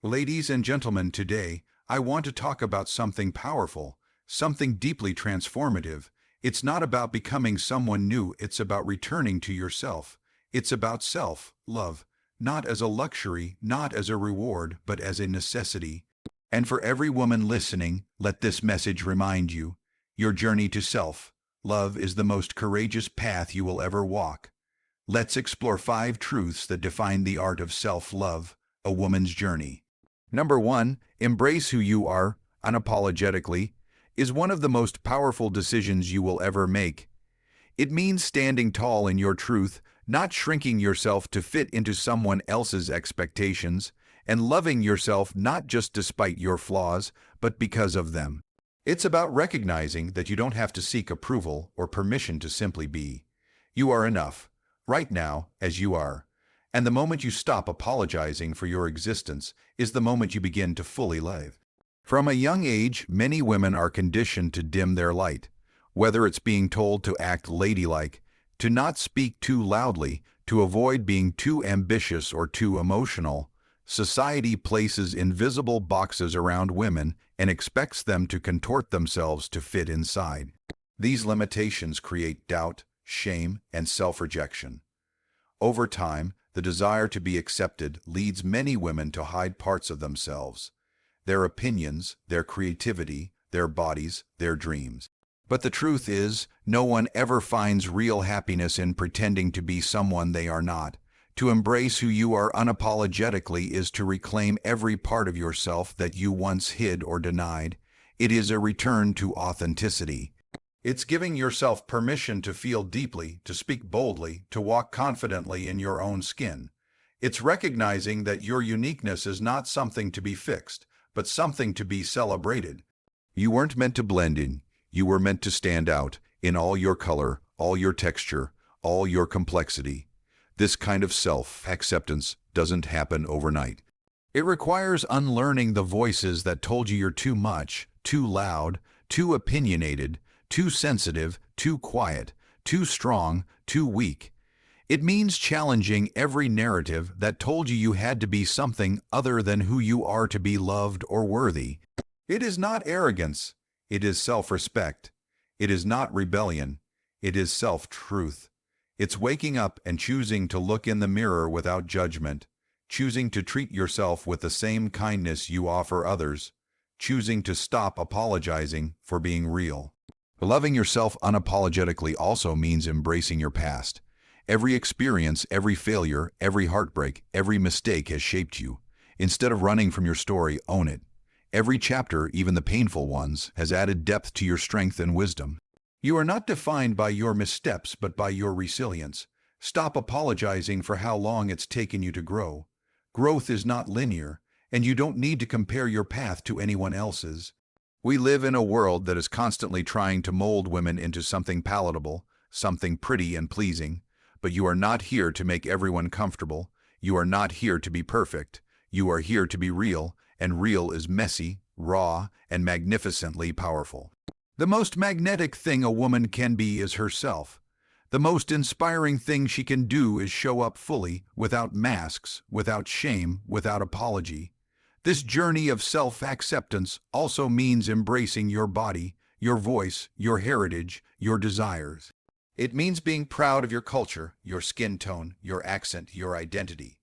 Ladies and gentlemen, today I want to talk about something powerful, something deeply transformative. It's not about becoming someone new, it's about returning to yourself. It's about self-love, not as a luxury, not as a reward, but as a necessity. And for every woman listening, let this message remind you, your journey to self-love is the most courageous path you will ever walk. Let's explore 5 truths that define the art of self-love, a woman's journey. Number 1, embrace who you are, unapologetically, is one of the most powerful decisions you will ever make. It means standing tall in your truth, not shrinking yourself to fit into someone else's expectations, and loving yourself not just despite your flaws, but because of them. It's about recognizing that you don't have to seek approval or permission to simply be. You are enough, right now, as you are. And the moment you stop apologizing for your existence is the moment you begin to fully live. From a young age, many women are conditioned to dim their light, whether it's being told to act ladylike, to not speak too loudly, to avoid being too ambitious or too emotional. Society places invisible boxes around women and expects them to contort themselves to fit inside. These limitations create doubt, shame, and self-rejection. Over time, the desire to be accepted leads many women to hide parts of themselves, their opinions, their creativity, their bodies, their dreams. But the truth is, no one ever finds real happiness in pretending to be someone they are not. To embrace who you are unapologetically is to reclaim every part of yourself that you once hid or denied. It is a return to authenticity. It's giving yourself permission to feel deeply, to speak boldly, to walk confidently in your own skin. It's recognizing that your uniqueness is not something to be fixed, but something to be celebrated. You weren't meant to blend in. You were meant to stand out in all your color, all your texture, all your complexity. This kind of self-acceptance doesn't happen overnight. It requires unlearning the voices that told you you're too much, too loud, too opinionated, too sensitive, too quiet, too strong, too weak. It means challenging every narrative that told you you had to be something other than who you are to be loved or worthy. It is not arrogance. It is self-respect. It is not rebellion. It is self-truth. It's waking up and choosing to look in the mirror without judgment, choosing to treat yourself with the same kindness you offer others, choosing to stop apologizing for being real. Loving yourself unapologetically also means embracing your past. Every experience, every failure, every heartbreak, every mistake has shaped you. Instead of running from your story, own it. Every chapter, even the painful ones, has added depth to your strength and wisdom. You are not defined by your missteps, but by your resilience. Stop apologizing for how long it's taken you to grow. Growth is not linear, and you don't need to compare your path to anyone else's. We live in a world that is constantly trying to mold women into something palatable, something pretty and pleasing. But you are not here to make everyone comfortable. You are not here to be perfect. You are here to be real, and real is messy, raw, and magnificently powerful. The most magnetic thing a woman can be is herself. The most inspiring thing she can do is show up fully, without masks, without shame, without apology. This journey of self-acceptance also means embracing your body, your voice, your heritage, your desires. It means being proud of your culture, your skin tone, your accent, your identity.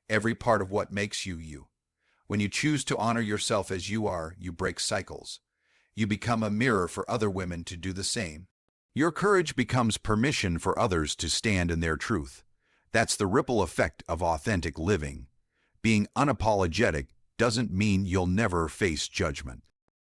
Every part of what makes you you. When you choose to honor yourself as you are, you break cycles. You become a mirror for other women to do the same. Your courage becomes permission for others to stand in their truth. That's the ripple effect of authentic living. Being unapologetic doesn't mean you'll never face judgment.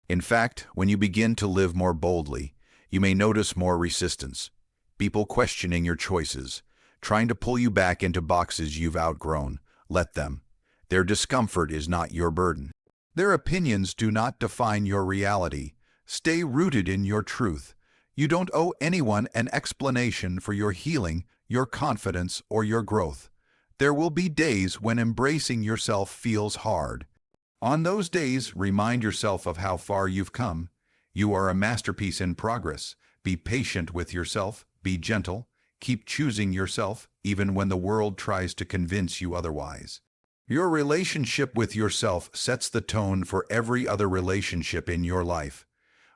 In fact, when you begin to live more boldly, you may notice more resistance. People questioning your choices, trying to pull you back into boxes you've outgrown. Let them. Their discomfort is not your burden. Their opinions do not define your reality. Stay rooted in your truth. You don't owe anyone an explanation for your healing, your confidence, or your growth. There will be days when embracing yourself feels hard. On those days, remind yourself of how far you've come. You are a masterpiece in progress. Be patient with yourself. Be gentle. Keep choosing yourself, even when the world tries to convince you otherwise. Your relationship with yourself sets the tone for every other relationship in your life.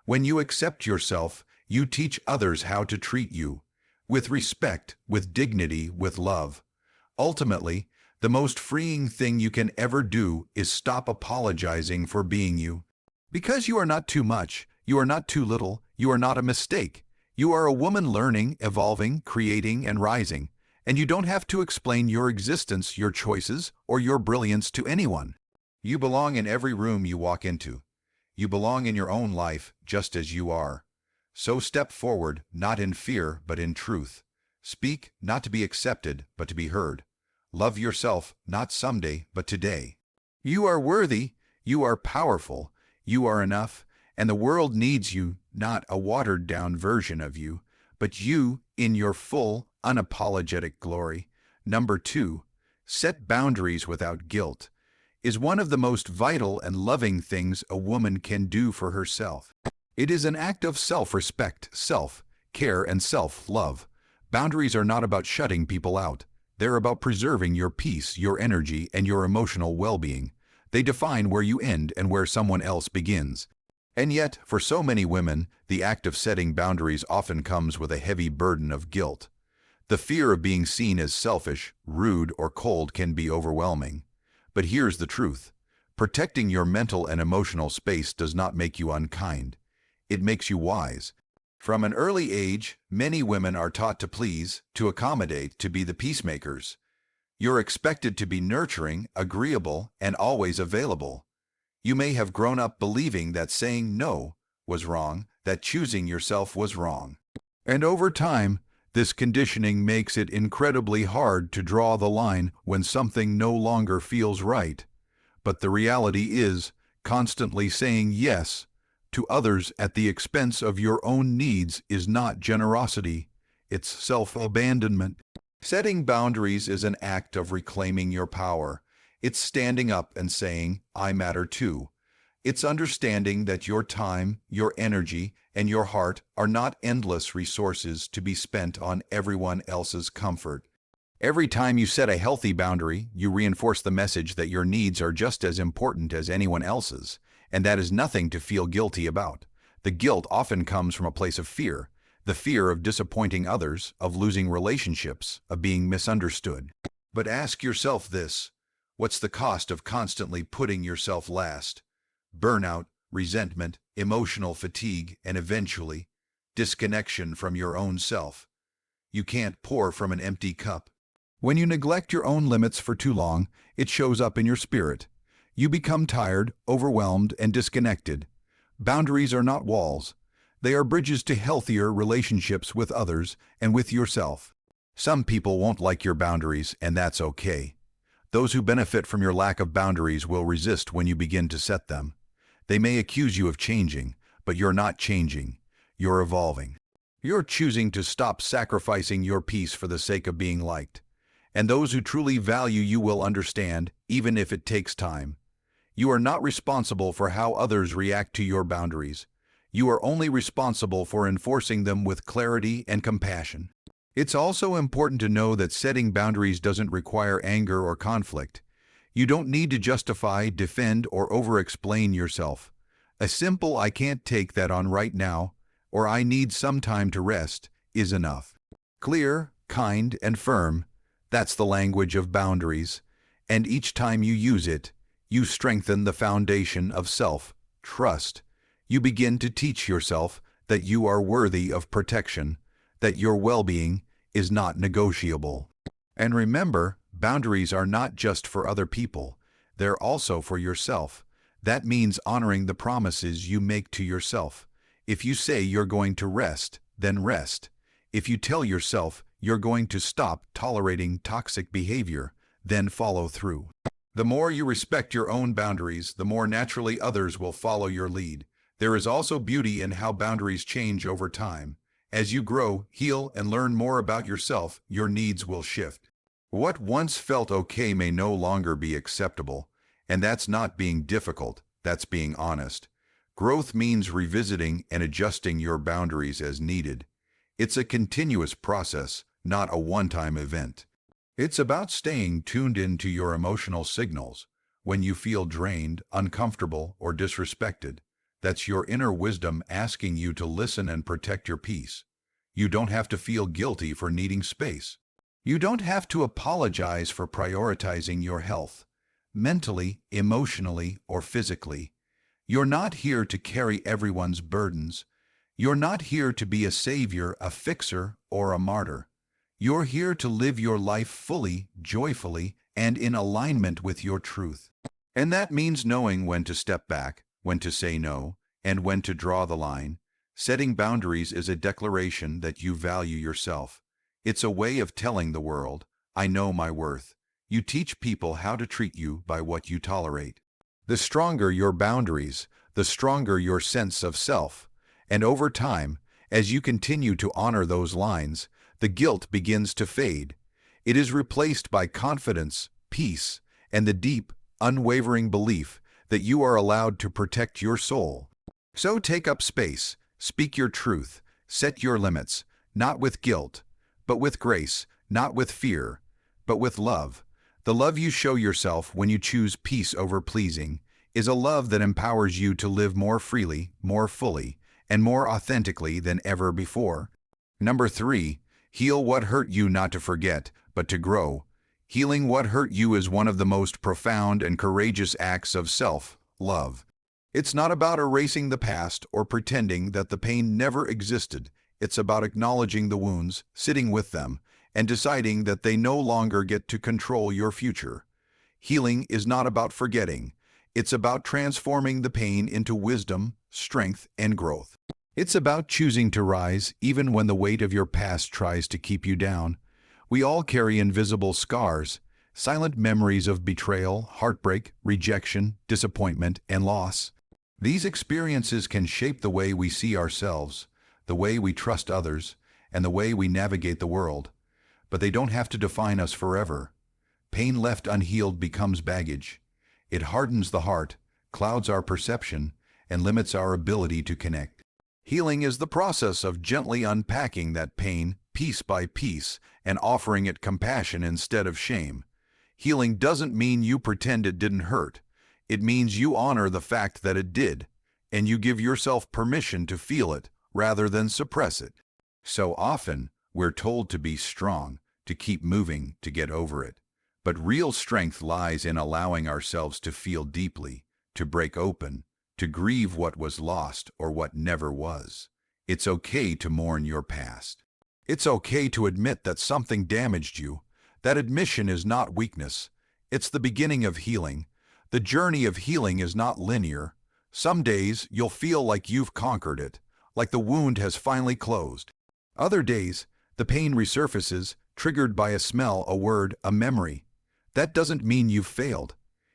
When you accept yourself, you teach others how to treat you, with respect, with dignity, with love. Ultimately, the most freeing thing you can ever do is stop apologizing for being you. Because you are not too much, you are not too little, you are not a mistake. You are a woman learning, evolving, creating, and rising. And you don't have to explain your existence, your choices, or your brilliance to anyone. You belong in every room you walk into. You belong in your own life just as you are. So step forward, not in fear, but in truth. Speak, not to be accepted, but to be heard. Love yourself, not someday, but today. You are worthy, you are powerful, you are enough, and the world needs you, not a watered-down version of you, but you in your full, unapologetic glory. Number 2, set boundaries without guilt is one of the most vital and loving things a woman can do for herself. It is an act of self-respect, self-care, and self-love. Boundaries are not about shutting people out. They're about preserving your peace, your energy, and your emotional well-being. They define where you end and where someone else begins. And yet, for so many women, the act of setting boundaries often comes with a heavy burden of guilt. The fear of being seen as selfish, rude, or cold can be overwhelming. But here's the truth. Protecting your mental and emotional space does not make you unkind. It makes you wise. From an early age, many women are taught to please, to accommodate, to be the peacemakers. You're expected to be nurturing, agreeable, and always available. You may have grown up believing that saying no was wrong, that choosing yourself was wrong. And over time, this conditioning makes it incredibly hard to draw the line when something no longer feels right. But the reality is, constantly saying yes to others at the expense of your own needs is not generosity, it's self-abandonment. Setting boundaries is an act of reclaiming your power. It's standing up and saying, I matter too. It's understanding that your time, your energy, and your heart are not endless resources to be spent on everyone else's comfort. Every time you set a healthy boundary, you reinforce the message that your needs are just as important as anyone else's, and that is nothing to feel guilty about. The guilt often comes from a place of fear, the fear of disappointing others, of losing relationships, of being misunderstood. But ask yourself this. What's the cost of constantly putting yourself last? Burnout, resentment, emotional fatigue, and eventually, disconnection from your own self. You can't pour from an empty cup. When you neglect your own limits for too long, it shows up in your spirit. You become tired, overwhelmed, and disconnected. Boundaries are not walls. They are bridges to healthier relationships with others and with yourself. Some people won't like your boundaries, and that's okay. Those who benefit from your lack of boundaries will resist when you begin to set them. They may accuse you of changing, but you're not changing. You're evolving. You're choosing to stop sacrificing your peace for the sake of being liked. And those who truly value you will understand, even if it takes time. You are not responsible for how others react to your boundaries. You are only responsible for enforcing them with clarity and compassion. It's also important to know that setting boundaries doesn't require anger or conflict. You don't need to justify, defend, or over-explain yourself. A simple "I can't take that on right now," or "I need some time to rest," is enough. Clear, kind, and firm, that's the language of boundaries. And each time you use it, you strengthen the foundation of self-trust. You begin to teach yourself that you are worthy of protection, that your well-being is not negotiable. And remember, boundaries are not just for other people, they're also for yourself. That means honoring the promises you make to yourself. If you say you're going to rest, then rest. If you tell yourself you're going to stop tolerating toxic behavior, then follow through. The more you respect your own boundaries, the more naturally others will follow your lead. There is also beauty in how boundaries change over time. As you grow, heal, and learn more about yourself, your needs will shift. What once felt okay may no longer be acceptable, and that's not being difficult, that's being honest. Growth means revisiting and adjusting your boundaries as needed. It's a continuous process, not a one-time event. It's about staying tuned into your emotional signals. When you feel drained, uncomfortable, or disrespected, that's your inner wisdom asking you to listen and protect your peace. You don't have to feel guilty for needing space. You don't have to apologize for prioritizing your health, mentally, emotionally, or physically. You're not here to carry everyone's burdens. You're not here to be a savior, a fixer, or a martyr. You're here to live your life fully, joyfully, and in alignment with your truth. And that means knowing when to step back, when to say no, and when to draw the line. Setting boundaries is a declaration that you value yourself. It's a way of telling the world, I know my worth. You teach people how to treat you by what you tolerate. The stronger your boundaries, the stronger your sense of self. And over time, as you continue to honor those lines, the guilt begins to fade. It is replaced by confidence, peace, and the deep, unwavering belief that you are allowed to protect your soul. So take up space, speak your truth, set your limits, not with guilt, but with grace, not with fear, but with love. The love you show yourself when you choose peace over pleasing is a love that empowers you to live more freely, more fully, and more authentically than ever before. Number 3, heal what hurt you, not to forget, but to grow. Healing what hurt you is one of the most profound and courageous acts of self-love. It's not about erasing the past or pretending that the pain never existed. It's about acknowledging the wounds, sitting with them, and deciding that they no longer get to control your future. Healing is not about forgetting. It's about transforming the pain into wisdom, strength, and growth. It's about choosing to rise even when the weight of your past tries to keep you down. We all carry invisible scars, silent memories of betrayal, heartbreak, rejection, disappointment, and loss. These experiences can shape the way we see ourselves, the way we trust others, and the way we navigate the world. But they don't have to define us forever. Pain left unhealed becomes baggage. It hardens the heart, clouds our perception, and limits our ability to connect. Healing is the process of gently unpacking that pain, piece by piece, and offering it compassion instead of shame. Healing doesn't mean you pretend it didn't hurt. It means you honor the fact that it did, and you give yourself permission to feel it rather than suppress it. So often, we're told to be strong, to keep moving, to get over it. But real strength lies in allowing ourselves to feel deeply, to break open, to grieve what was lost or what never was. It's okay to mourn your past. It's okay to admit that something damaged you. That admission is not weakness. It's the beginning of healing. The journey of healing is not linear. Some days you'll feel like you've conquered it, like the wound has finally closed. Other days, the pain resurfaces, triggered by a smell, a word, a memory. That doesn't mean you've failed.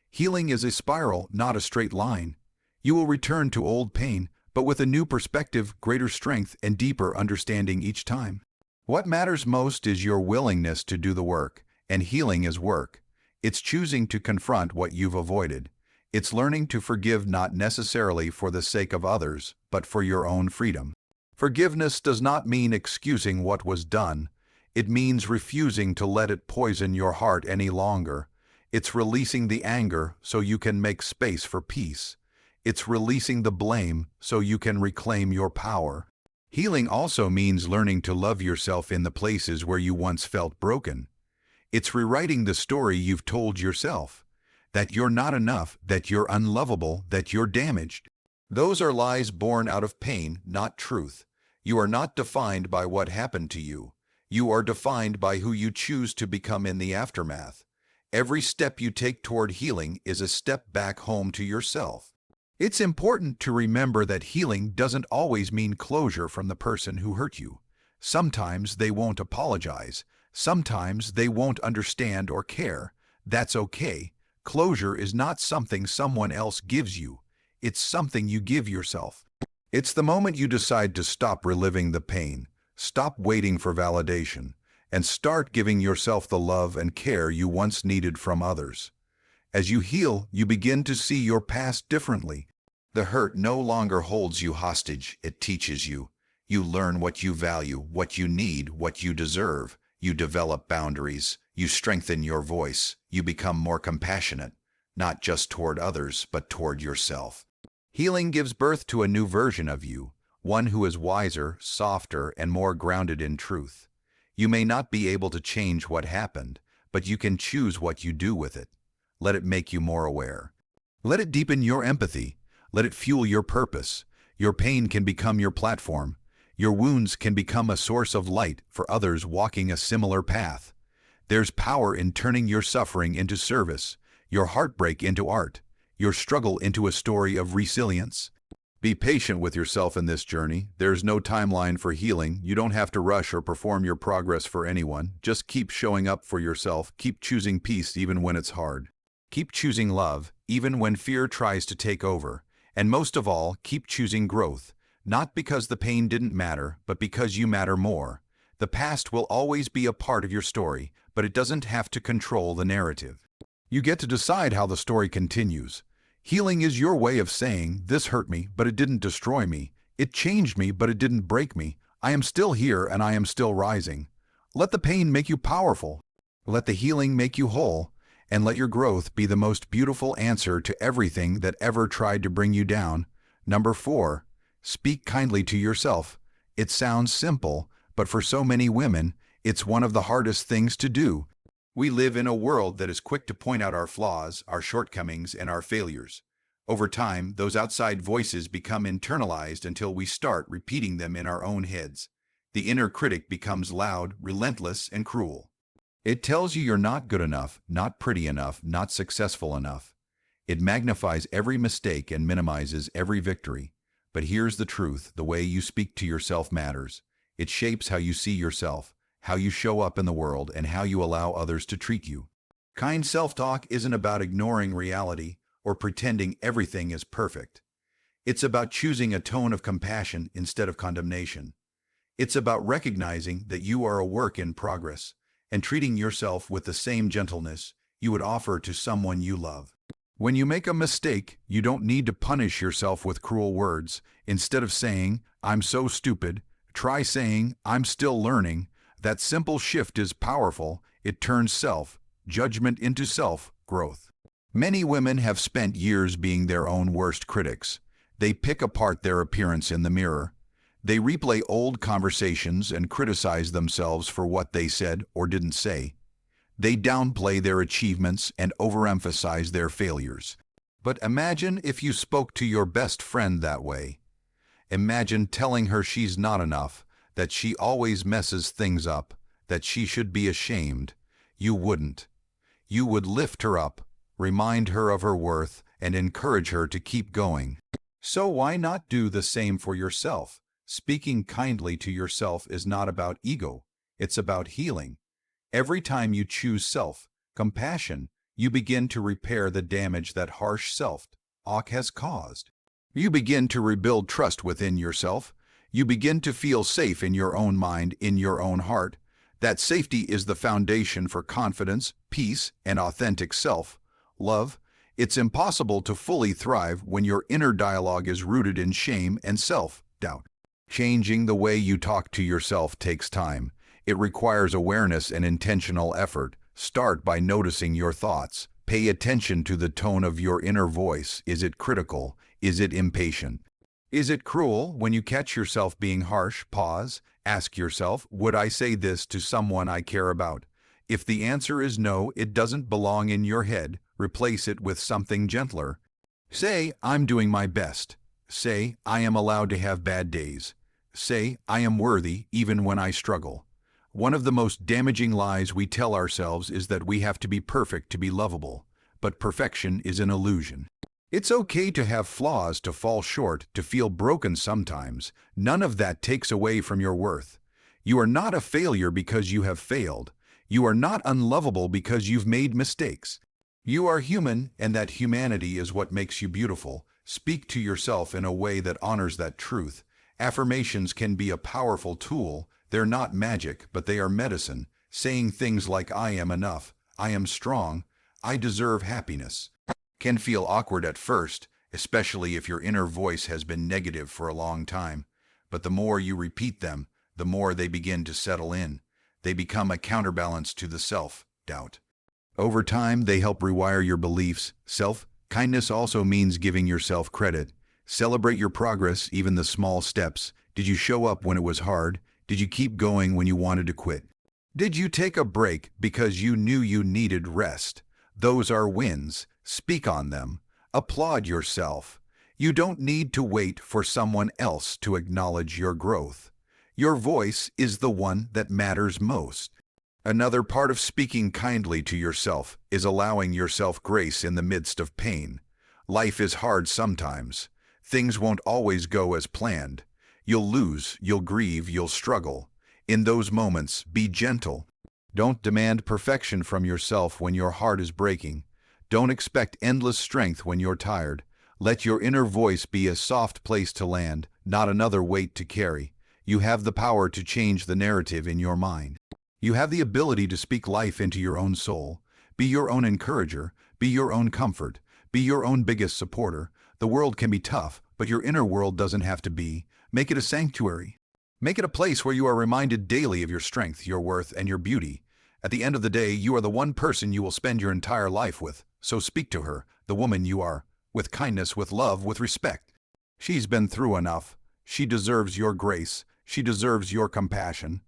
Healing is a spiral, not a straight line. You will return to old pain, but with a new perspective, greater strength, and deeper understanding each time. What matters most is your willingness to do the work, and healing is work. It's choosing to confront what you've avoided. It's learning to forgive, not necessarily for the sake of others, but for your own freedom. Forgiveness does not mean excusing what was done. It means refusing to let it poison your heart any longer. It's releasing the anger so you can make space for peace. It's releasing the blame so you can reclaim your power. Healing also means learning to love yourself in the places where you once felt broken. It's rewriting the story you've told yourself, that you're not enough, that you're unlovable, that you're damaged. Those are lies born out of pain, not truth. You are not defined by what happened to you. You are defined by who you choose to become in the aftermath. Every step you take toward healing is a step back home to yourself. It's important to remember that healing doesn't always mean closure from the person who hurt you. Sometimes they won't apologize. Sometimes they won't understand or care. That's okay. Closure is not something someone else gives you. It's something you give yourself. It's the moment you decide to stop reliving the pain, stop waiting for validation, and start giving yourself the love and care you once needed from others. As you heal, you begin to see your past differently. The hurt no longer holds you hostage, it teaches you. You learn what you value, what you need, what you deserve. You develop boundaries. You strengthen your voice. You become more compassionate, not just toward others, but toward yourself. Healing gives birth to a new version of you, one who is wiser, softer, and more grounded in truth. You may not be able to change what happened, but you can choose what you do with it. Let it make you more aware. Let it deepen your empathy. Let it fuel your purpose. Your pain can become your platform. Your wounds can become a source of light for others walking a similar path. There's power in turning your suffering into service, your heartbreak into art, your struggle into a story of resilience. Be patient with yourself in this journey. There's no timeline for healing. You don't have to rush or perform your progress for anyone. Just keep showing up for yourself. Keep choosing peace even when it's hard. Keep choosing love even when fear tries to take over. And most of all, keep choosing growth. Not because the pain didn't matter, but because you matter more. The past will always be a part of your story, but it doesn't have to control the narrative. You get to decide how the story continues. Healing is your way of saying, this hurt me, but it didn't destroy me. It changed me, but it didn't break me. I am still here and I am still rising. Let the pain make you powerful. Let the healing make you whole. And let your growth be the most beautiful answer to everything that ever tried to bring you down. Number 4, speak kindly to yourself. It sounds simple, but for so many women, it's one of the hardest things to do. We live in a world that is quick to point out our flaws, our shortcomings, and our failures. Over time, those outside voices become internalized until we start repeating them in our own heads. The inner critic becomes loud, relentless, and cruel. It tells you you're not good enough, not pretty enough, not successful enough. It magnifies every mistake and minimizes every victory. But here's the truth: the way you speak to yourself matters. It shapes how you see yourself, how you show up in the world, and how you allow others to treat you. Kind self-talk isn't about ignoring reality or pretending everything is perfect. It's about choosing a tone of compassion instead of condemnation. It's about recognizing that you are a work in progress and treating yourself with the same gentleness you would offer to someone you love. When you make a mistake, you don't need to punish yourself with cruel words. Instead of saying, "I'm so stupid," try saying, "I'm still learning." That simple shift is powerful. It turns self-judgment into self-growth. Many women have spent years being their own worst critics. They pick apart their appearance in the mirror. They replay old conversations and criticize themselves for what they said or didn't say. They downplay their achievements and overemphasize their failures. But imagine if you spoke to your best friend that way. Imagine telling her she's not enough, that she always messes things up, that she should be ashamed. You wouldn't. You would lift her up, remind her of her worth, and encourage her to keep going. So why not do the same for yourself? Speaking kindly to yourself is not about ego, it's about healing. Every time you choose self-compassion, you begin to repair the damage that harsh self-talk has caused. You begin to rebuild trust within yourself. You begin to feel safe in your own mind, in your own heart. That safety is the foundation for confidence, peace, and authentic self-love. It's impossible to fully thrive when your inner dialogue is rooted in shame and self-doubt. Changing the way you talk to yourself takes time. It requires awareness and intentional effort. Start by noticing your thoughts. Pay attention to the tone of your inner voice. Is it critical? Is it impatient? Is it cruel? When you catch yourself being harsh, pause. Ask yourself, would I say this to someone I care about? If the answer is no, it doesn't belong in your head. Replace it with something gentler. Say, "I'm doing my best." Say, "I am allowed to have bad days." Say, "I am worthy even when I struggle." One of the most damaging lies we tell ourselves is that we have to be perfect to be lovable. But perfection is an illusion. It's okay to have flaws, to fall short, to feel broken sometimes. None of that takes away from your worth. You are not a failure because you have failed. You are not unlovable because you've made mistakes. You are human, and that humanity is what makes you beautiful. Speak to yourself in a way that honors that truth. Affirmations can be a powerful tool. They're not magic, but they are medicine. Saying things like, "I am enough," "I am strong," "I deserve happiness," can feel awkward at first, especially if your inner voice has been negative for a long time. But the more you repeat them, the more they begin to settle in. They become a counterbalance to the self-doubt doubt. Over time, they help rewire your beliefs. Self-kindness also means giving yourself credit. Celebrate your progress, even the small steps. Did you show up when it was hard? Did you keep going when you wanted to quit? Did you take a break because you knew you needed rest? Those are wins. Speak on them. Applaud yourself. You don't need to wait for someone else to acknowledge your growth. Your voice is the one that matters most. Another part of speaking kindly to yourself is allowing yourself grace in the midst of pain. Life is hard sometimes. Things won't always go as planned. You'll lose, you'll grieve, you'll struggle. In those moments, be gentle. Don't demand perfection from yourself when your heart is breaking. Don't expect endless strength when you're tired. Let your inner voice be a soft place to land, not another weight to carry. You have the power to change the narrative in your mind. You have the ability to speak life into your own soul. Be your own encourager. Be your own comfort. Be your own biggest supporter. The world can be tough, but your inner world doesn't have to be. Make it a sanctuary. Make it a place where you are reminded daily of your strength, your worth, and your beauty. At the end of the day, you are the one person you will spend your entire life with. So speak to her, the woman you are, with kindness, with love, with respect. She's been through enough. She deserves your grace. She deserves your compassion.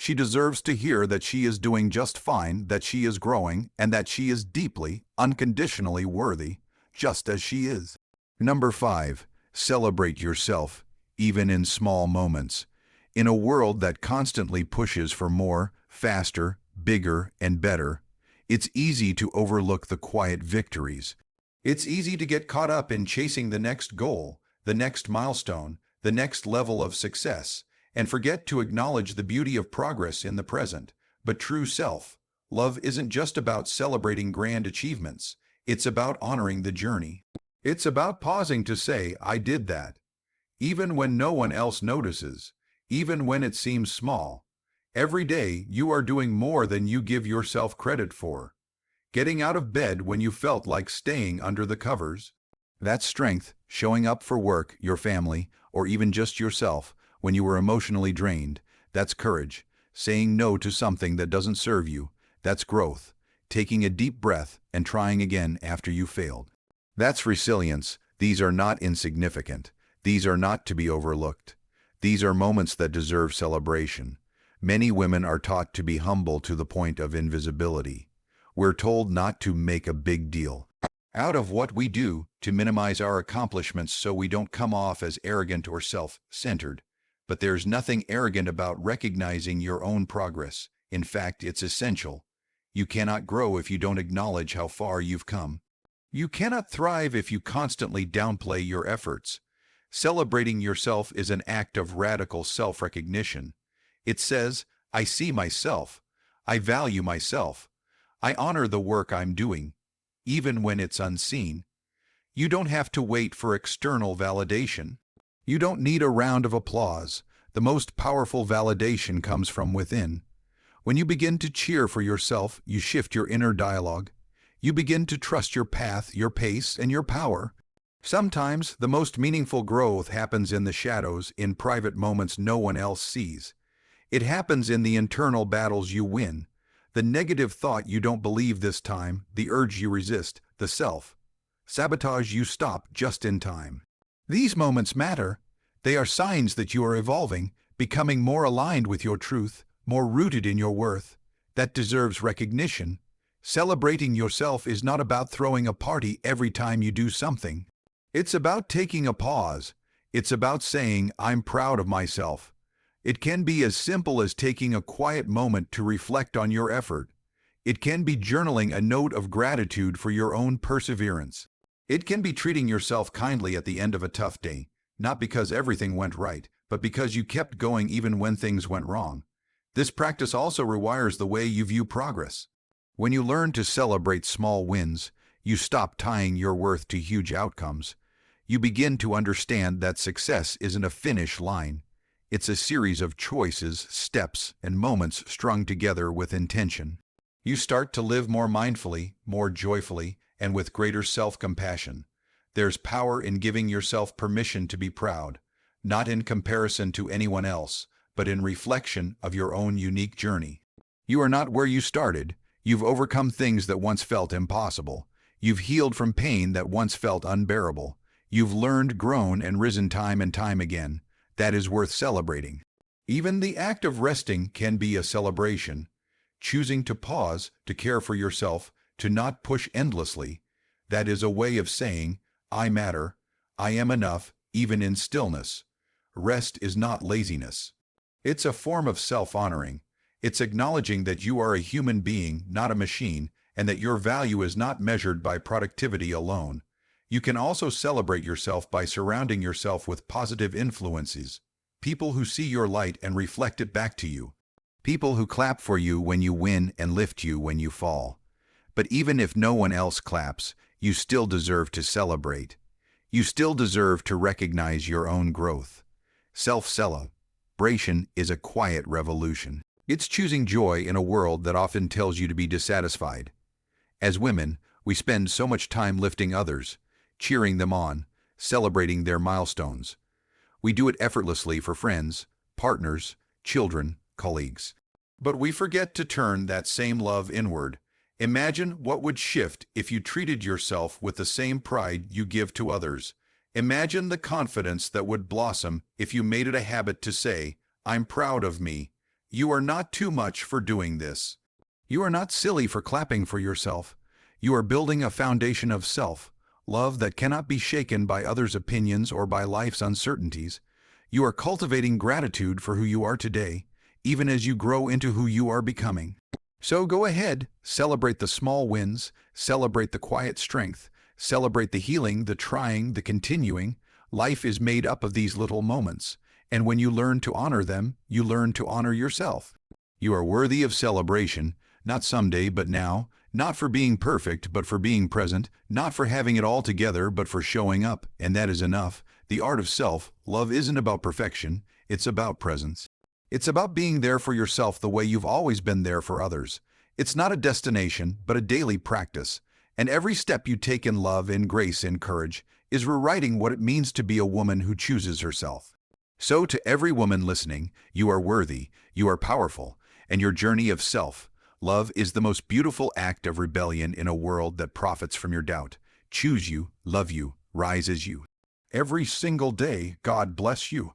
She deserves to hear that she is doing just fine, that she is growing, and that she is deeply, unconditionally worthy, just as she is. Number 5. Celebrate yourself, even in small moments. In a world that constantly pushes for more, faster, bigger, and better, it's easy to overlook the quiet victories. It's easy to get caught up in chasing the next goal, the next milestone, the next level of success, and forget to acknowledge the beauty of progress in the present. But true self-love isn't just about celebrating grand achievements. It's about honoring the journey. It's about pausing to say, I did that. Even when no one else notices, even when it seems small. Every day, you are doing more than you give yourself credit for. Getting out of bed when you felt like staying under the covers. That's strength. Showing up for work, your family, or even just yourself when you were emotionally drained. That's courage. Saying no to something that doesn't serve you. That's growth. Taking a deep breath and trying again after you failed. That's resilience. These are not insignificant. These are not to be overlooked. These are moments that deserve celebration. Many women are taught to be humble to the point of invisibility. We're told not to make a big deal out of what we do, to minimize our accomplishments so we don't come off as arrogant or self-centered. But there's nothing arrogant about recognizing your own progress. In fact, it's essential. You cannot grow if you don't acknowledge how far you've come. You cannot thrive if you constantly downplay your efforts. Celebrating yourself is an act of radical self-recognition. It says, I see myself. I value myself. I honor the work I'm doing, even when it's unseen. You don't have to wait for external validation. You don't need a round of applause. The most powerful validation comes from within. When you begin to cheer for yourself, you shift your inner dialogue. You begin to trust your path, your pace, and your power. Sometimes the most meaningful growth happens in the shadows, in private moments no one else sees. It happens in the internal battles you win. The negative thought you don't believe this time, the urge you resist, the self-sabotage you stop just in time. These moments matter. They are signs that you are evolving, becoming more aligned with your truth, more rooted in your worth. That deserves recognition. Celebrating yourself is not about throwing a party every time you do something. It's about taking a pause. It's about saying, I'm proud of myself. It can be as simple as taking a quiet moment to reflect on your effort. It can be journaling a note of gratitude for your own perseverance. It can be treating yourself kindly at the end of a tough day, not because everything went right, but because you kept going even when things went wrong. This practice also rewires the way you view progress. When you learn to celebrate small wins, you stop tying your worth to huge outcomes. You begin to understand that success isn't a finish line. It's a series of choices, steps, and moments strung together with intention. You start to live more mindfully, more joyfully, and with greater self-compassion. There's power in giving yourself permission to be proud, not in comparison to anyone else, but in reflection of your own unique journey. You are not where you started. You've overcome things that once felt impossible. You've healed from pain that once felt unbearable. You've learned, grown, and risen time and time again. That is worth celebrating. Even the act of resting can be a celebration. Choosing to pause, to care for yourself, to not push endlessly. That is a way of saying, I matter, I am enough, even in stillness. Rest is not laziness. It's a form of self-honoring. It's acknowledging that you are a human being, not a machine, and that your value is not measured by productivity alone. You can also celebrate yourself by surrounding yourself with positive influences. People who see your light and reflect it back to you. People who clap for you when you win and lift you when you fall. But even if no one else claps, you still deserve to celebrate. You still deserve to recognize your own growth. Self-celebration is a quiet revolution. It's choosing joy in a world that often tells you to be dissatisfied. As women, we spend so much time lifting others, cheering them on, celebrating their milestones. We do it effortlessly for friends, partners, children, colleagues. But we forget to turn that same love inward. Imagine what would shift if you treated yourself with the same pride you give to others. Imagine the confidence that would blossom if you made it a habit to say, I'm proud of me. You are not too much for doing this. You are not silly for clapping for yourself. You are building a foundation of self-love that cannot be shaken by others' opinions or by life's uncertainties. You are cultivating gratitude for who you are today, even as you grow into who you are becoming. So go ahead, celebrate the small wins, celebrate the quiet strength, celebrate the healing, the trying, the continuing. Life is made up of these little moments. And when you learn to honor them, you learn to honor yourself. You are worthy of celebration, not someday but now, not for being perfect but for being present, not for having it all together but for showing up, and that is enough. The art of self-love isn't about perfection, it's about presence. It's about being there for yourself the way you've always been there for others. It's not a destination, but a daily practice. And every step you take in love, in grace, in courage, is rewriting what it means to be a woman who chooses herself. So to every woman listening, you are worthy, you are powerful, and your journey of self-love is the most beautiful act of rebellion in a world that profits from your doubt. Choose you, love you, rise as you. Every single day, God bless you.